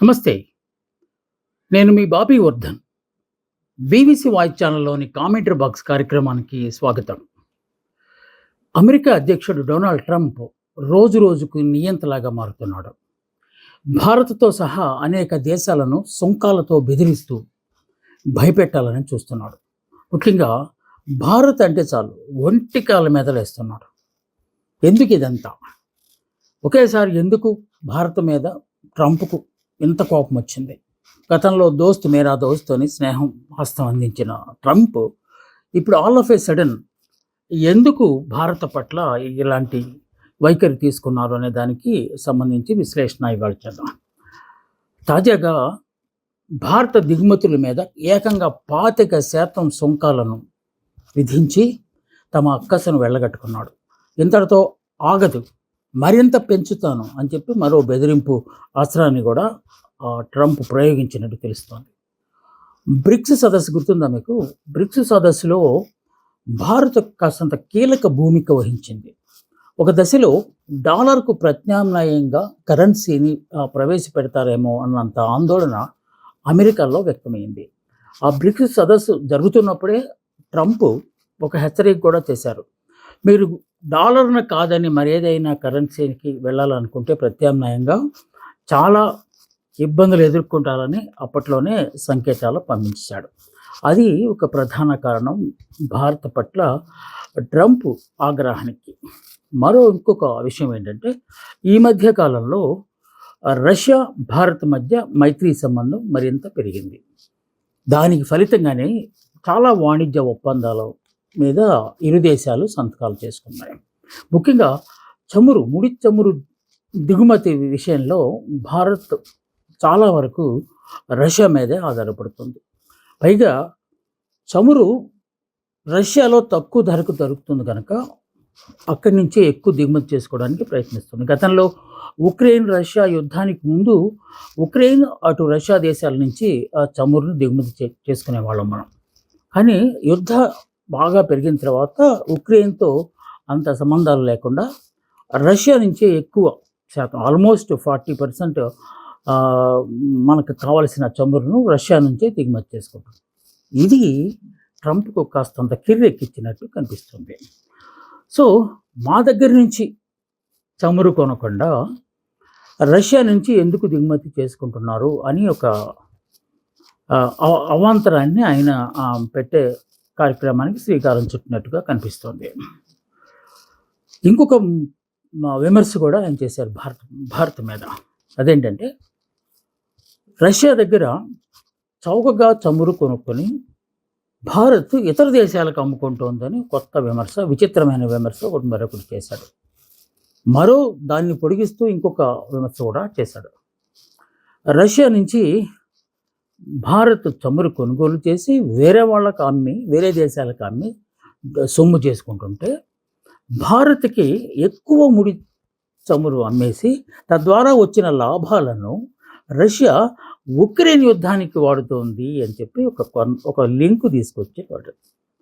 నమస్తే. నేను మీ బాబీ వర్ధన్. బీబీసీ వాయిస్ ఛానల్‌లోని కామెంటరీ బాక్స్ కార్యక్రమానికి స్వాగతం. అమెరికా అధ్యక్షుడు డొనాల్డ్ ట్రంప్ రోజురోజుకు నియంతలాగా మారుతున్నాడు. భారత్‌తో సహా అనేక దేశాలను సుంకాలతో బెదిరిస్తూ భయపెట్టాలని చూస్తున్నాడు. ముఖ్యంగా భారత్ అంటే చాలు ఒంటి కాళ్ళ మీద లేస్తున్నాడు. ఎందుకిదంతా? ఒకేసారి ఎందుకు భారత్ మీద ట్రంప్‌కు ఇంత కోపం వచ్చింది? గతంలో దోస్త్ మేరా దోస్త్ అని స్నేహం హస్తం అందించిన ట్రంప్ ఇప్పుడు ఆల్ ఆఫ్ ఏ సడన్ ఎందుకు భారత పట్ల ఇలాంటి వైఖరి తీసుకున్నారు అనే దానికి సంబంధించి విశ్లేషణ ఇవాళ చేద్దాం. తాజాగా భారత దిగుమతుల మీద ఏకంగా 25% సుంకాలను విధించి తమ అక్కసును వెళ్ళగట్టుకున్నాడు. ఇంతటితో ఆగదు, మరింత పెంచుతాను అని చెప్పి మరో బెదిరింపు అస్త్రాన్ని కూడా ట్రంప్ ప్రయోగించినట్టు తెలుస్తోంది. బ్రిక్స్ సదస్సు గుర్తుందా మీకు? బ్రిక్స్ సదస్సులో భారత్ కాస్తంత కీలక భూమిక వహించింది. ఒక దశలో డాలర్కు ప్రత్యామ్నాయంగా కరెన్సీని ప్రవేశపెడతారేమో అన్నంత ఆందోళన అమెరికాలో వ్యక్తమైంది. ఆ బ్రిక్స్ సదస్సు జరుగుతున్నప్పుడే ట్రంప్ ఒక హెచ్చరిక కూడా చేశారు. మీరు డాలర్ను కాదని మరేదైనా కరెన్సీకి వెళ్ళాలనుకుంటే ప్రత్యామ్నాయంగా చాలా ఇబ్బందులు ఎదుర్కొంటారని అప్పట్లోనే సంకేతాలు పంపించాడు. అది ఒక ప్రధాన కారణం భారత పట్ల ట్రంప్ ఆగ్రహానికి. ఇంకొక విషయం ఏంటంటే, ఈ మధ్య కాలంలో రష్యా భారత్ మధ్య మైత్రీ సంబంధం మరింత పెరిగింది. దానికి ఫలితంగానే చాలా వాణిజ్య ఒప్పందాల మీద ఇరు దేశాలు సంతకాలు చేసుకున్నాయి. ముఖ్యంగా ముడి చమురు దిగుమతి విషయంలో భారత్ చాలా వరకు రష్యా మీదే ఆధారపడుతుంది. పైగా చమురు రష్యాలో తక్కువ ధరకు దొరుకుతుంది కనుక అక్కడి నుంచే ఎక్కువ దిగుమతి చేసుకోవడానికి ప్రయత్నిస్తుంది. గతంలో ఉక్రెయిన్ రష్యా యుద్ధానికి ముందు ఉక్రెయిన్ అటు రష్యా దేశాల నుంచి ఆ చమురును దిగుమతి చేసుకునేవాళ్ళం మనం. కానీ యుద్ధ బాగా పెరిగిన తర్వాత ఉక్రెయిన్తో అంత సంబంధాలు లేకుండా రష్యా నుంచే ఎక్కువ శాతం, ఆల్మోస్ట్ 40% మనకు కావలసిన చమురును రష్యా నుంచే దిగుమతి చేసుకుంటాం. ఇది ట్రంప్కు కాస్తంత కిర్రెక్కిచ్చినట్టు కనిపిస్తుంది. సో మా దగ్గర నుంచి చమురు కొనకుండా రష్యా నుంచి ఎందుకు దిగుమతి చేసుకుంటున్నారు అని ఒక అవాంతరాన్ని ఆయన పెట్టే కార్యక్రమానికి శ్రీకారం చుట్టినట్టుగా కనిపిస్తోంది. ఇంకొక విమర్శ కూడా ఆయన చేశారు భారత్ మీద. అదేంటంటే, రష్యా దగ్గర చౌకగా చమురు కొనుక్కొని భారత్ ఇతర దేశాలకు అమ్ముకుంటోందని కొత్త విమర్శ, విచిత్రమైన విమర్శ మరొకటి చేశాడు. దాన్ని పొడిగిస్తూ ఇంకొక విమర్శ కూడా చేశాడు. రష్యా నుంచి భారత్ చమురు కొనుగోలు చేసి వేరే దేశాలకు అమ్మి సొమ్ము చేసుకుంటుంటే, భారత్కి ఎక్కువ ముడి చమురు అమ్మేసి తద్వారా వచ్చిన లాభాలను రష్యా ఉక్రెయిన్ యుద్ధానికి వాడుతోంది అని చెప్పి ఒక లింకు తీసుకొచ్చేవాడు.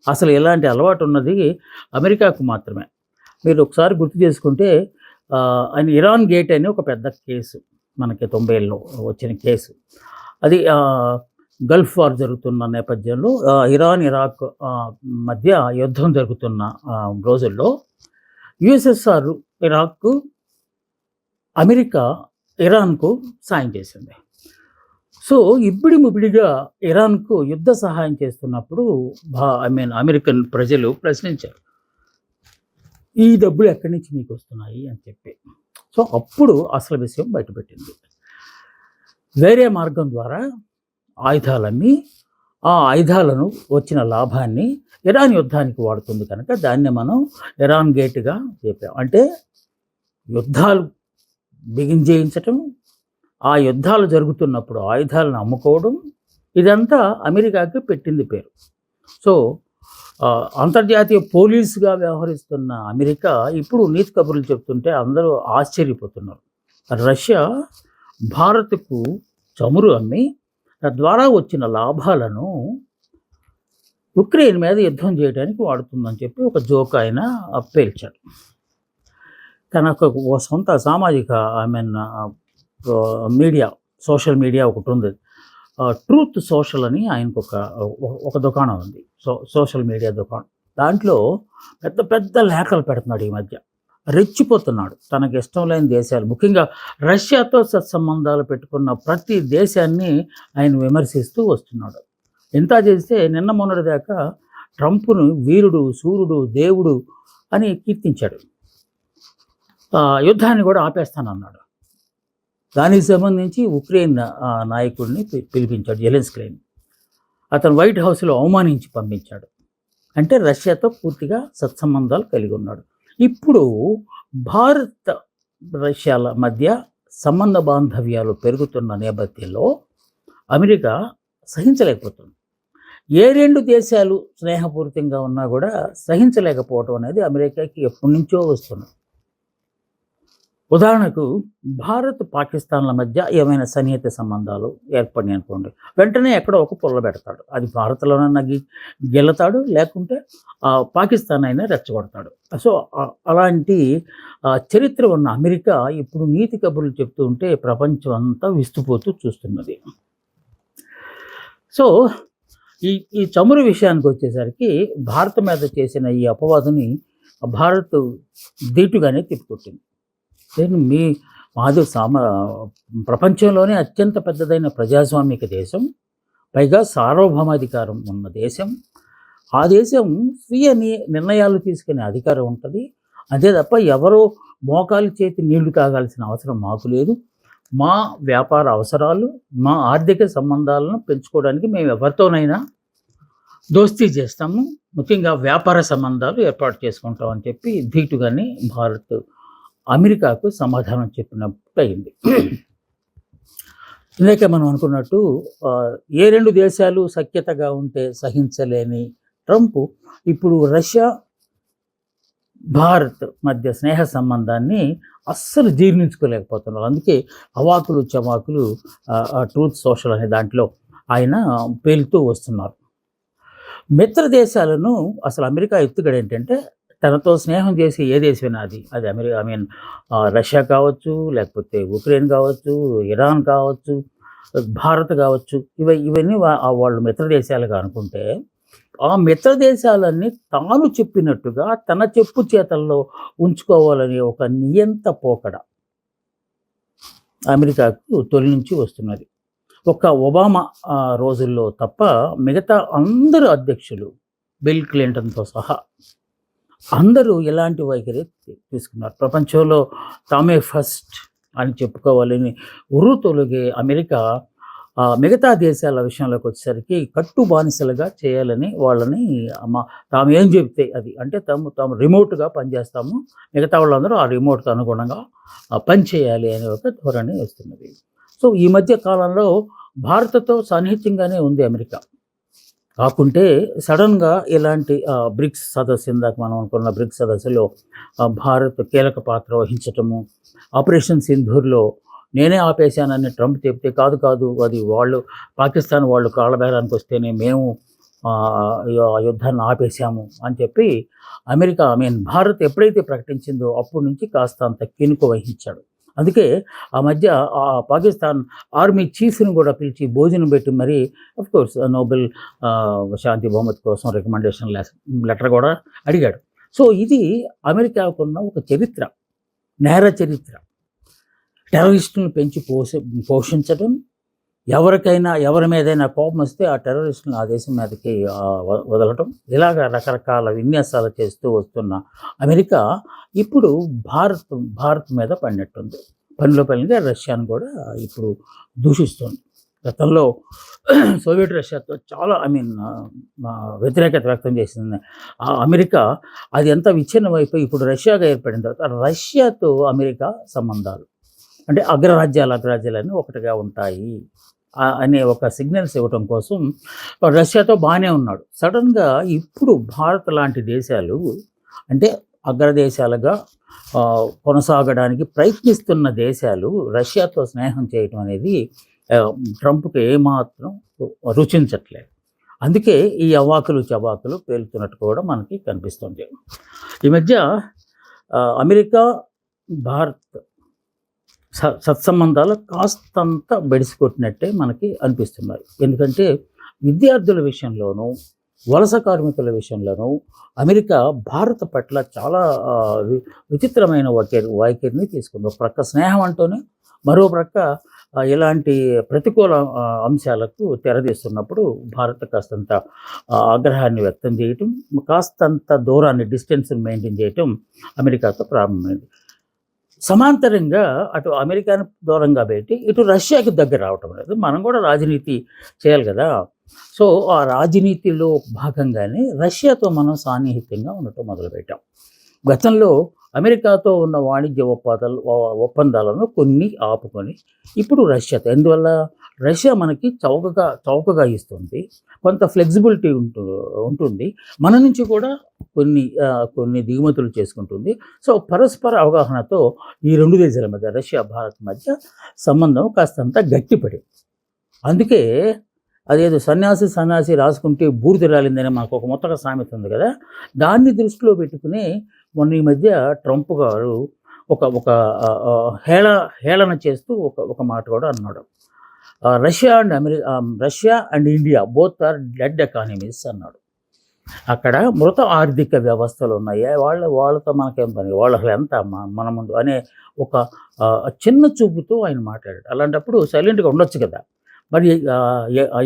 అసలు ఇలాంటి అలవాటు ఉన్నది అమెరికాకు మాత్రమే. మీరు ఒకసారి గుర్తు చేసుకుంటే, ఆయన ఇరాన్ గేట్ అని ఒక పెద్ద కేసు, మనకి 90లో వచ్చిన కేసు. అది గల్ఫ్ వార్ జరుగుతున్న నేపథ్యంలో ఇరాన్ ఇరాక్ మధ్య యుద్ధం జరుగుతున్న రోజుల్లో యుఎస్ఎస్ఆర్ ఇరాక్కు, అమెరికా ఇరాన్కు సాయం చేసింది. సో ముబిడిగా ఇరాన్కు యుద్ధ సహాయం చేస్తున్నప్పుడు అమెరికన్ ప్రజలు ప్రశ్నించారు, ఈ డబ్బులు ఎక్కడి నుంచి మీకు వస్తున్నాయి అని చెప్పి. సో అప్పుడు అసలు విషయం బయటపెట్టింది. వేరే మార్గం ద్వారా ఆయుధాలమ్మి ఆ ఆయుధాలను వచ్చిన లాభాన్ని ఇరాన్ యుద్ధానికి వాడుతుంది కనుక దాన్ని మనం ఇరాన్ గేట్గా చెప్పాం. అంటే యుద్ధాలు బిగించేయించటం, ఆ యుద్ధాలు జరుగుతున్నప్పుడు ఆయుధాలను అమ్ముకోవడం, ఇదంతా అమెరికాకి పెట్టింది పేరు. సో అంతర్జాతీయ పోలీసుగా వ్యవహరిస్తున్న అమెరికా ఇప్పుడు నీతి కబుర్లు చెప్తుంటే అందరూ ఆశ్చర్యపోతున్నారు. రష్యా భారత్కు చమురు అమ్మి తద్వారా వచ్చిన లాభాలను ఉక్రెయిన్ మీద యుద్ధం చేయడానికి వాడుతుందని చెప్పి ఒక జోక్ ఆయన పేల్చాడు. తన సొంత సామాజిక మీడియా సోషల్ మీడియా ఒకటి ఉంది. ట్రూత్ సోషల్ అని ఆయనకు ఒక దుకాణం ఉంది. సోషల్ మీడియా దుకాణం. దాంట్లో పెద్ద పెద్ద లేఖలు పెడుతున్నాడు ఈ మధ్య. రెచ్చిపోతున్నాడు. తనకి ఇష్టం లేని దేశాలు, ముఖ్యంగా రష్యాతో సత్సంబంధాలు పెట్టుకున్న ప్రతి దేశాన్ని ఆయన విమర్శిస్తూ వస్తున్నాడు. ఎంత చేస్తే నిన్న మొన్నటి దాకా ట్రంప్ను వీరుడు, సూర్యుడు, దేవుడు అని కీర్తించాడు. యుద్ధాన్ని కూడా ఆపేస్తానన్నాడు. దానికి సంబంధించి ఉక్రెయిన్ నాయకుడిని పిలిపించాడు, జెలెన్స్కీని. అతను వైట్ హౌస్లో అవమానించి పంపించాడు. అంటే రష్యాతో పూర్తిగా సత్సంబంధాలు కలిగి ఉన్నాడు. ఇప్పుడు భారత్ రష్యాల మధ్య సంబంధ బాంధవ్యాలు పెరుగుతున్న నేపథ్యంలో అమెరికా సహించలేకపోతుంది. ఏ రెండు దేశాలు స్నేహపూరితంగా ఉన్నా కూడా సహించలేకపోవటం అనేది అమెరికాకి ఎప్పటి నుంచో వస్తుంది. ఉదాహరణకు భారత్ పాకిస్తాన్ల మధ్య ఏమైనా సన్నిహిత సంబంధాలు ఏర్పడినాయి అనుకోండి, వెంటనే ఎక్కడో ఒక పుల్ల పెడతాడు. అది భారత్లోనన్నా గెలుతాడు, లేకుంటే పాకిస్తాన్ అయినా రెచ్చగొడతాడు. సో అలాంటి చరిత్ర ఉన్న అమెరికా ఇప్పుడు నీతి కబుర్లు చెప్తూ ఉంటే ప్రపంచం అంతా విస్తుపోతూ చూస్తున్నది. సో ఈ చమురు విషయానికి వచ్చేసరికి భారత్ మీద చేసిన ఈ అపవాదుని భారత్ ధీటుగానే తిప్పుకొట్టింది. మాది ప్రపంచంలోనే అత్యంత పెద్దదైన ప్రజాస్వామిక దేశం, పైగా సార్వభౌమాధికారం ఉన్న దేశం. ఆ దేశం స్వీయ నిర్ణయాలు తీసుకునే అధికారం ఉంటుంది. అంతే తప్ప ఎవరో మోకాలు చేతి నీళ్లు తాగాల్సిన అవసరం మాకు లేదు. మా వ్యాపార అవసరాలు, మా ఆర్థిక సంబంధాలను పెంచుకోవడానికి మేము ఎవరితోనైనా దోస్తీ చేస్తాము, ముఖ్యంగా వ్యాపార సంబంధాలు ఏర్పాటు చేసుకుంటాం అని చెప్పి ధీటుగానే భారత్ అమెరికాకు సమాధానం చెప్పినట్టు అయింది. ఇందాక మనం అనుకున్నట్టు ఏ రెండు దేశాలు సఖ్యతగా ఉంటే సహించలేని ట్రంప్ ఇప్పుడు రష్యా భారత్ మధ్య స్నేహ సంబంధాన్ని అస్సలు జీర్ణించుకోలేకపోతున్నారు. అందుకే అవాకులు చవాకులు ట్రూత్ సోషల్ అనే దాంట్లో ఆయన పేలుతూ వస్తున్నారు. మిత్ర దేశాలను అసలు అమెరికా ఎత్తుగడ ఏంటంటే, తనతో స్నేహం చేసి ఏ దేశమైనా అది రష్యా కావచ్చు, లేకపోతే ఉక్రెయిన్ కావచ్చు, ఇరాన్ కావచ్చు, భారత్ కావచ్చు, ఇవన్నీ వాళ్ళు మిత్ర దేశాలుగా అనుకుంటే, ఆ మిత్ర దేశాలన్నీ తాను చెప్పినట్టుగా తన చెప్పు చేతల్లో ఉంచుకోవాలనే ఒక నియంత పోకడ అమెరికాకు తొలి నుంచి వస్తున్నది. ఒక్క ఒబామా రోజుల్లో తప్ప మిగతా అందరు అధ్యక్షులు, బిల్ క్లింటన్తో సహా అందరూ ఎలాంటి వైఖరి తీసుకున్నారు. ప్రపంచంలో తామే ఫస్ట్ అని చెప్పుకోవాలని తొలగే అమెరికా మిగతా దేశాల విషయంలోకి వచ్చేసరికి కట్టు బానిసలుగా చేయాలని వాళ్ళని తాము ఏం చెప్తే అది, అంటే తాము రిమోట్గా పనిచేస్తాము, మిగతా వాళ్ళందరూ ఆ రిమోట్కి అనుగుణంగా పనిచేయాలి అనే ఒక ధోరణి వస్తున్నది. సో ఈ మధ్య కాలంలో భారత్తో సాన్నిహిత్యంగానే ఉంది అమెరికా. కాకుంటే సడన్గా ఇలాంటి బ్రిక్స్ సదస్సు, ఇందాక మనం అనుకున్న బ్రిక్స్ సదస్సులో భారత్ కీలక పాత్ర వహించటము, ఆపరేషన్ సింధూర్లో నేనే ఆపేశానని ట్రంప్ చెప్తే, కాదు అది వాళ్ళు పాకిస్తాన్ వాళ్ళు కాళ్ళబేరానికి వస్తేనే మేము యుద్ధాన్ని ఆపేశాము అని చెప్పి అమెరికా భారత్ ఎప్పుడైతే ప్రకటించిందో అప్పటి నుంచి కాస్త అంత కినుకు వహించాడు. అందుకే ఆ మధ్య పాకిస్తాన్ ఆర్మీ చీఫ్ని కూడా పిలిచి భోజనం పెట్టి మరీ కోర్స్ నోబెల్ శాంతి బహుమతి కోసం రికమెండేషన్ లెటర్ కూడా అడిగాడు. సో ఇది అమెరికాకున్న ఒక చరిత్ర, నేర చరిత్ర. టెర్రరిస్టులను పెంచి పోషించడం, ఎవరికైనా ఎవరి మీదైనా కోపం వస్తే ఆ టెర్రరిస్టులను ఆ దేశం మీదకి వదలటం, ఇలాగ రకరకాల విన్యాసాలు చేస్తూ వస్తున్న అమెరికా ఇప్పుడు భారత్ మీద పడినట్టుంది. పనిలో పనిగా రష్యాను కూడా ఇప్పుడు దూషిస్తుంది. గతంలో సోవియట్ రష్యాతో చాలా వ్యతిరేకత వ్యక్తం చేసింది అమెరికా. అది ఎంత విచ్ఛిన్నమైపోయి ఇప్పుడు రష్యాగా ఏర్పడిన తర్వాత రష్యాతో అమెరికా సంబంధాలు అంటే అగ్రరాజ్యాలన్నీ ఒకటిగా ఉంటాయి అనే ఒక సిగ్నల్స్ ఇవ్వటం కోసం రష్యాతో బాగానే ఉన్నాడు. సడన్గా ఇప్పుడు భారత్ లాంటి దేశాలు అంటే అగ్రదేశాలుగా కొనసాగడానికి ప్రయత్నిస్తున్న దేశాలు రష్యాతో స్నేహం చేయటం అనేది ట్రంప్కి ఏమాత్రం రుచించట్లేదు. అందుకే ఈ అవాకులు చవాకులు పేలుతున్నట్టు కూడా మనకి కనిపిస్తుంది. ఈ మధ్య అమెరికా భారత్ సత్సంబంధాలు కాస్తంత బెడిసికొట్టినట్టే మనకి అనిపిస్తున్నారు. ఎందుకంటే విద్యార్థుల విషయంలోనూ, వలస కార్మికుల విషయంలోనూ అమెరికా భారత పట్ల చాలా విచిత్రమైన వైఖరిని తీసుకుంది. ఒక ప్రక్క స్నేహం అంటూనే మరో ప్రక్క ఇలాంటి ప్రతికూల అంశాలకు తెరదీస్తున్నప్పుడు భారత్ కాస్తంత ఆగ్రహాన్ని వ్యక్తం చేయటం, కాస్తంత దూరాన్ని డిస్టెన్స్‌ని మెయింటైన్ చేయటం అమెరికాతో ప్రారంభమైంది. సమాంతరంగా అటు అమెరికాను దూరంగా పెట్టి ఇటు రష్యాకి దగ్గర రావటం లేదు. మనం కూడా రాజనీతి చేయాలి కదా! సో, ఆ రాజనీతిలో భాగంగానే రష్యాతో మనం సాన్నిహిత్యంగా ఉండటం మొదలుపెట్టాం. గతంలో అమెరికాతో ఉన్న వాణిజ్య ఒప్పందాలను కొన్ని ఆపుకొని ఇప్పుడు రష్యాతో ఎందువల్ల రష్యా మనకి చౌకగా ఇస్తుంది. కొంత ఫ్లెక్సిబిలిటీ ఉంటుంది. మన నుంచి కూడా కొన్ని దిగుమతులు చేసుకుంటుంది. సో, పరస్పర అవగాహనతో ఈ 2 దేశాల మధ్య రష్యా, భారత్ మధ్య సంబంధం కాస్తంత గట్టిపడింది. అందుకే అదేదో సన్యాసి రాసుకుంటే బూడిద రాలిందని మనకు ఒక ముతక సామెత ఉంది కదా! దాన్ని దృష్టిలో పెట్టుకుని మొన్న ఈ మధ్య ట్రంప్ గారు ఒక ఒక హేళన చేస్తూ ఒక మాట కూడా అన్నాడు. Russia and India both are dead economies అన్నాడు. అక్కడ మృత ఆర్థిక వ్యవస్థలు ఉన్నాయి. వాళ్ళతో మనకేం పని, వాళ్ళు అసలు ఎంత మన ముందు అనే ఒక చిన్న చూపుతో ఆయన మాట్లాడాడు. అలాంటప్పుడు సైలెంట్‌గా ఉండొచ్చు కదా! మరి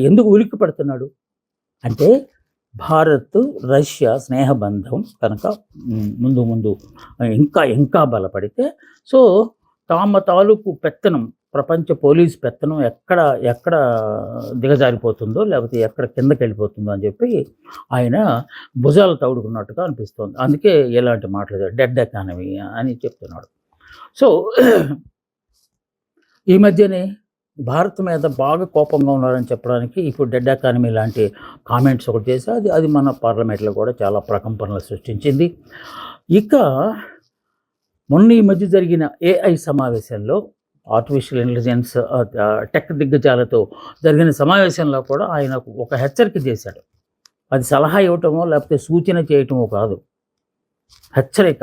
ఎందుకు ఉలిక్కి పడుతున్నాడు అంటే భారత్, రష్యా స్నేహబంధం కనుక ముందు ఇంకా బలపడితే సో తమ తాలూకు పెత్తనం, ప్రపంచ పోలీస్ పెత్తనం ఎక్కడ దిగజారిపోతుందో లేకపోతే ఎక్కడ కిందకెళ్ళిపోతుందో అని చెప్పి ఆయన భుజాలు తగుడుకున్నట్టుగా అనిపిస్తుంది. అందుకే ఇలాంటి మాటలు డెడ్ ఎకానమీ అని చెప్తున్నాడు. సో ఈ మధ్యనే భారత్ మీద బాగా కోపంగా ఉన్నారని చెప్పడానికి ఇప్పుడు డెడ్ ఎకానమీ లాంటి కామెంట్స్ ఒకటి చేసి అది మన పార్లమెంట్లో కూడా చాలా ప్రకంపనలు సృష్టించింది. ఇక మొన్న ఈ మధ్య జరిగిన ఏఐ సమావేశంలో ఆర్టిఫిషియల్ ఇంటెలిజెన్స్ టెక్ దిగ్గజాలతో జరిగిన సమావేశంలో కూడా ఆయన ఒక హెచ్చరిక చేశాడు. అది సలహా ఇవ్వటమో లేకపోతే సూచన చేయటమో కాదు, హెచ్చరిక.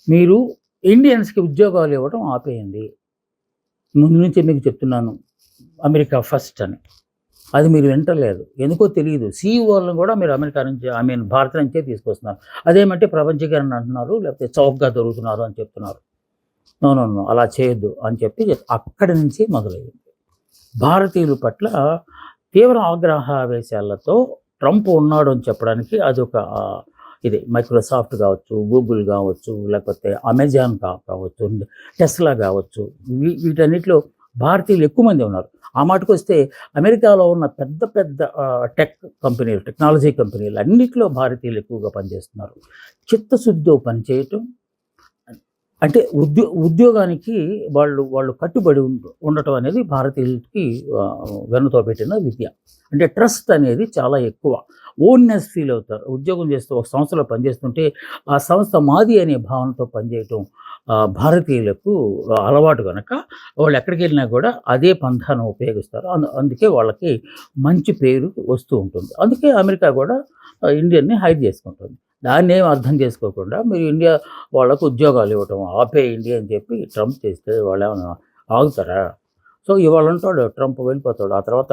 మీరు ఇండియన్స్కి ఉద్యోగాలు ఇవ్వడం ఆపేయండి. ముందు నుంచే మీకు చెప్తున్నాను, అమెరికా ఫస్ట్ అని. అది మీరు వింటలేదు, ఎందుకో తెలియదు. సీఈఓలను కూడా మీరు అమెరికా నుంచి భారత్ నుంచే తీసుకొస్తున్నారు. అదేమంటే ప్రపంచీకరణ అంటున్నారు, లేకపోతే చౌకగా దొరుకుతున్నారు అని చెప్తున్నారు. నో అలా చేయొద్దు అని చెప్పి అక్కడి నుంచి మొదలయ్యింది. భారతీయుల పట్ల తీవ్ర ఆగ్రహావేశాలతో ట్రంప్ ఉన్నాడు అని చెప్పడానికి అదొక ఇది మైక్రోసాఫ్ట్ కావచ్చు, గూగుల్ కావచ్చు, లేకపోతే అమెజాన్ కావచ్చు, టెస్లా కావచ్చు, వీటన్నిటిలో భారతీయులు ఎక్కువ మంది ఉన్నారు. ఆ మాటకు వస్తే అమెరికాలో ఉన్న పెద్ద టెక్నాలజీ కంపెనీలు అన్నింటిలో భారతీయులు ఎక్కువగా పనిచేస్తున్నారు. చిత్తశుద్ధితో పనిచేయటం అంటే ఉద్యోగానికి వాళ్ళు కట్టుబడి ఉండటం అనేది భారతీయులకి వెన్నుతో పెట్టిన విద్య. అంటే ట్రస్ట్ అనేది చాలా ఎక్కువ. ఓన్నెస్ ఫీల్ అవుతారు. ఉద్యోగం చేస్తూ ఒక సంస్థలో పనిచేస్తుంటే ఆ సంస్థ మాది అనే భావనతో పనిచేయటం భారతీయులకు అలవాటు కనుక వాళ్ళు ఎక్కడికి వెళ్ళినా కూడా అదే పంథాను ఉపయోగిస్తారు. అందుకే వాళ్ళకి మంచి పేరు వస్తూ ఉంటుంది. అందుకే అమెరికా కూడా ఇండియన్ని హైర్ చేసుకుంటుంది. దాన్ని ఏం అర్థం చేసుకోకుండా మీరు ఇండియా వాళ్ళకు ఉద్యోగాలు ఇవ్వటం ఆపేయండి అని చెప్పి ట్రంప్ చేస్తే వాళ్ళు ఏమైనా ఆగుతారా? సో ఇవాళ ఉంటాడు ట్రంప్, వెళ్ళిపోతాడు. ఆ తర్వాత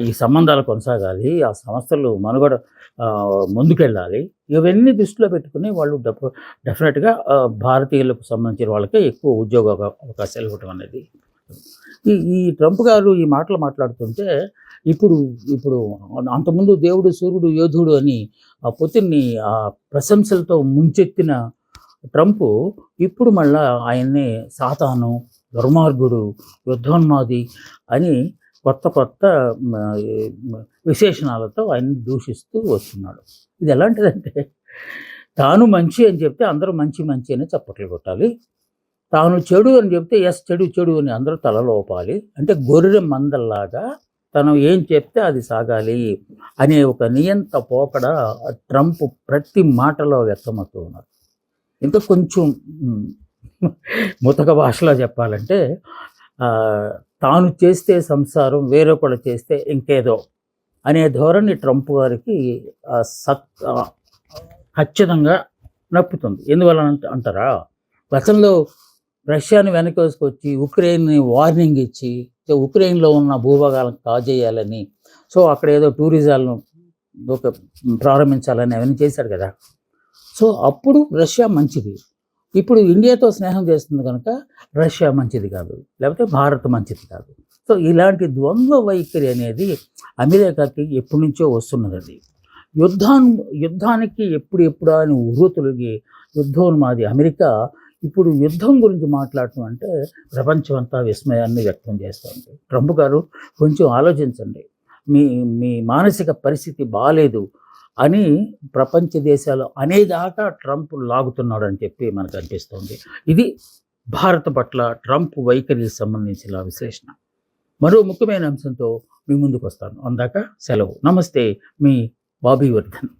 ఈ సంబంధాలు కొనసాగాలి, ఆ సంస్థలు మనుగడ ముందుకెళ్ళాలి. ఇవన్నీ దృష్టిలో పెట్టుకుని వాళ్ళు డెఫినెట్గా భారతీయులకు సంబంధించిన వాళ్ళకే ఎక్కువ ఉద్యోగ అవకాశాలు ఇవ్వటం అనేది. ఈ ట్రంప్ గారు ఈ మాటలు మాట్లాడుతుంటే ఇప్పుడు అంతకుముందు దేవుడు, సూర్యుడు, యోధుడు అని పుతిన్ని ప్రశంసలతో ముంచెత్తిన ట్రంప్ ఇప్పుడు మళ్ళా ఆయన్ని సాతాను, దుర్మార్గుడు, యుద్ధోన్మాది అని కొత్త విశేషణాలతో ఆయన్ని దూషిస్తూ వస్తున్నాడు. ఇది ఎలాంటిదంటే తాను మంచి అని చెప్తే అందరూ మంచి అని చప్పట్లు కొట్టాలి. తాను చెడు అని చెప్తే చెడు అని అందరూ తలలో ఊపాలి. అంటే గొర్రె మందల్లాగా తను ఏం చెప్తే అది సాగాలి అనే ఒక నియంత పోకడ ట్రంప్ ప్రతి మాటలో వ్యక్తమవుతూ ఉన్నారు. ఇంకా కొంచెం ముతక భాషలో చెప్పాలంటే తాను చేస్తే సంసారం, వేరొకడు చేస్తే ఇంకేదో అనే ధోరణి ట్రంప్ గారికి ఖచ్చితంగా నప్పుతుంది. ఎందువల్ల అంటారా, గతంలో రష్యాని వెనకేసుకొచ్చి ఉక్రెయిన్‌ని వార్నింగ్ ఇచ్చి, సో ఉక్రెయిన్‌లో ఉన్న భూభాగాలను కాజేయాలని, సో అక్కడ ఏదో టూరిజాలను ఒక ప్రారంభించాలని అవన్నీ చేశాడు కదా! సో అప్పుడు రష్యా మంచిది. ఇప్పుడు ఇండియాతో స్నేహం చేస్తుంది కనుక రష్యా మంచిది కాదు. లేకపోతే భారత్ మంచిది కాదు. సో ఇలాంటి ద్వంద్వ వైఖరి అనేది అమెరికాకి ఎప్పటినుంచో వస్తున్నదది. యుద్ధానికి ఎప్పుడా అని ఉర్రూతలూగి యుద్ధోన్మాది అమెరికా ఇప్పుడు యుద్ధం గురించి మాట్లాడటం అంటే ప్రపంచం అంతా విస్మయాన్ని వ్యక్తం చేస్తోంది. ట్రంప్ గారు కొంచెం ఆలోచించండి. మీ మీ మానసిక పరిస్థితి బాలేదు అని ప్రపంచ దేశాలు అనేదాకా ట్రంప్ లాగుతున్నాడని చెప్పి మనకు అనిపిస్తోంది. ఇది భారత్ పట్ల ట్రంప్ వైఖరికి సంబంధించిన విశ్లేషణ. మరో ముఖ్యమైన అంశంతో మీ ముందుకు వస్తాను. అందాక సెలవు. నమస్తే, మీ బాబీ వర్ధన్.